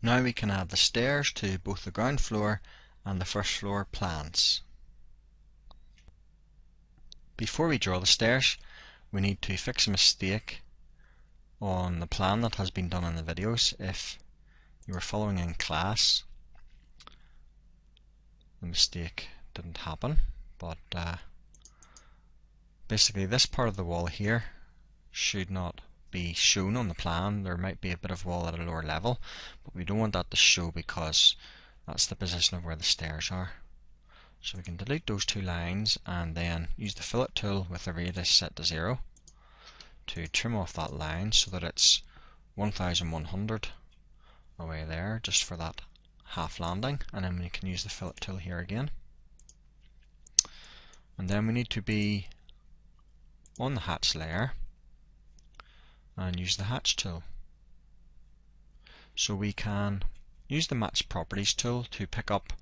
Now we can add the stairs to both the ground floor and the first floor plans. Before we draw the stairs, we need to fix a mistake on the plan that has been done in the videos. If you were following in class, the mistake didn't happen, but basically this part of the wall here should not be shown on the plan. There might be a bit of wall at a lower level, but we don't want that to show because that's the position of where the stairs are. So we can delete those two lines and then use the fillet tool with the radius set to 0 to trim off that line so that it's 1100 away there, just for that half landing, and then we can use the fillet tool here again. And then we need to be on the hatch layer and use the hatch tool. So we can use the match properties tool to pick up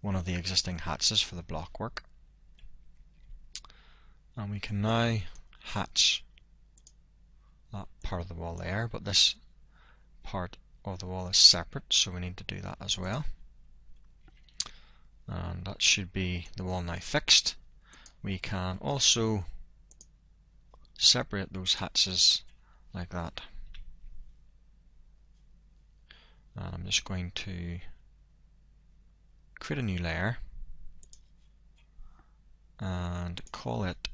one of the existing hatches for the block work, and we can now hatch that part of the wall there, but this part of the wall is separate, so we need to do that as well. And that should be the wall now fixed. We can also separate those hatches like that. And I'm just going to create a new layer and call it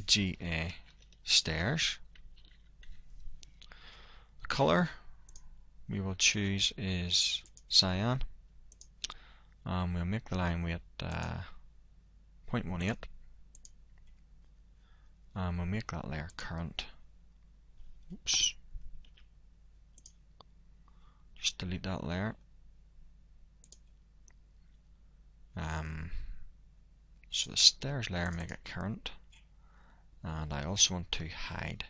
GA Stairs. The color we will choose is cyan. We'll make the line weight 0.18, and we'll make that layer current. Oops. Just delete that layer. So the stairs layer, make it current, and I also want to hide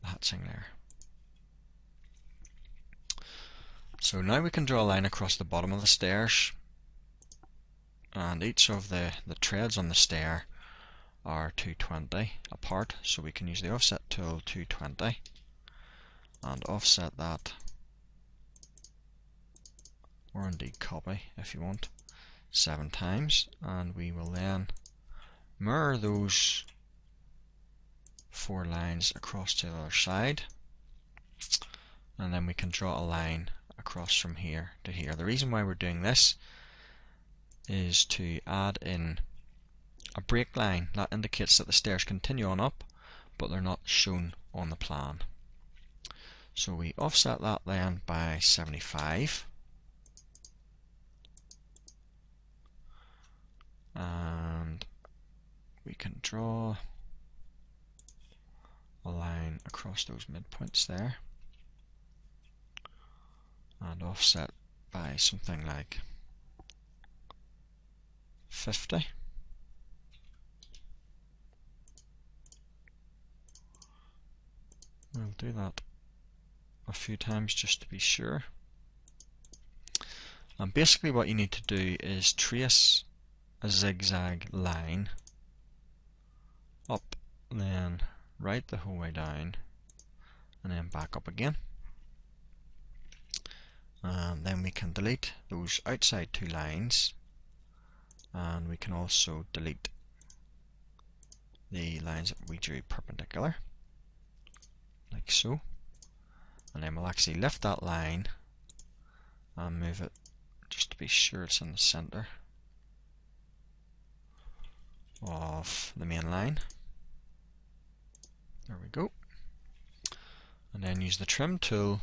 the hatching layer. So now we can draw a line across the bottom of the stairs, and each of the treads on the stair are 220 apart, so we can use the offset tool 220 and offset that, or indeed copy if you want, 7 times, and we will then mirror those 4 lines across to the other side, and then we can draw a line across from here to here. The reason why we're doing this is to add in a break line that indicates that the stairs continue on up, but they're not shown on the plan. So we offset that then by 75, and we can draw a line across those midpoints there and offset by something like 50. We'll do that a few times just to be sure. And basically what you need to do is trace a zigzag line up, then right the whole way down, and then back up again. And then we can delete those outside 2 lines, and we can also delete the lines that we drew perpendicular, like so. And then we'll actually lift that line and move it just to be sure it's in the center of the main line. There we go. And then use the trim tool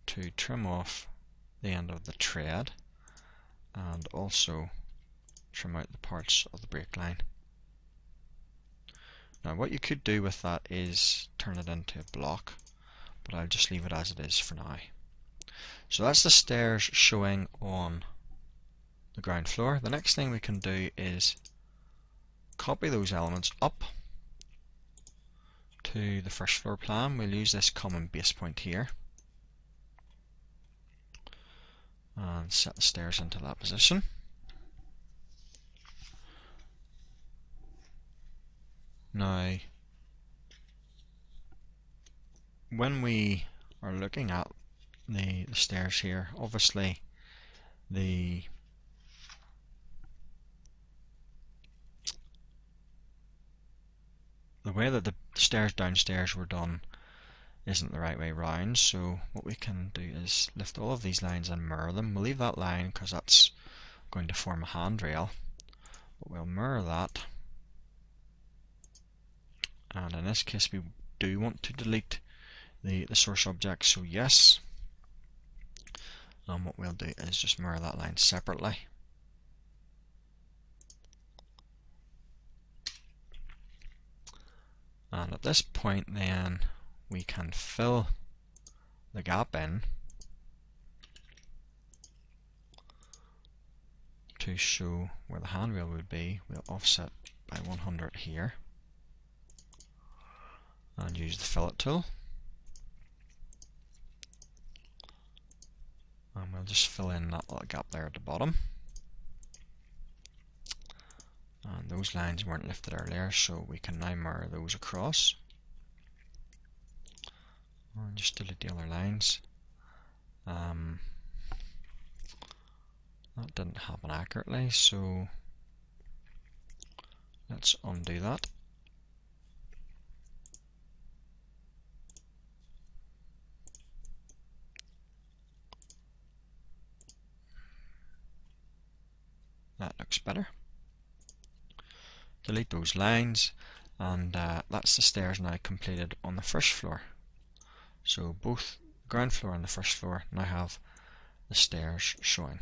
to trim off the end of the tread and also trim out the parts of the break line. Now what you could do with that is turn it into a block, but I'll just leave it as it is for now. So that's the stairs showing on the ground floor. The next thing we can do is copy those elements up to the first floor plan. We'll use this common base point here and set the stairs into that position. Now, when we are looking at the stairs here. Obviously the way that the stairs downstairs were done isn't the right way round, so what we can do is lift all of these lines and mirror them. We'll leave that line because that's going to form a handrail, but we'll mirror that, and in this case we do want to delete the source object, so yes. And what we'll do is just mirror that line separately. And at this point then we can fill the gap in to show where the handrail would be. We'll offset by 100 here and use the fillet tool, and we'll just fill in that little gap there at the bottom. And those lines weren't lifted earlier, so we can now mirror those across. And just delete the other lines. That didn't happen accurately, so let's undo that. That looks better. Delete those lines, and that's the stairs now completed on the first floor. So both ground floor and the first floor now have the stairs showing.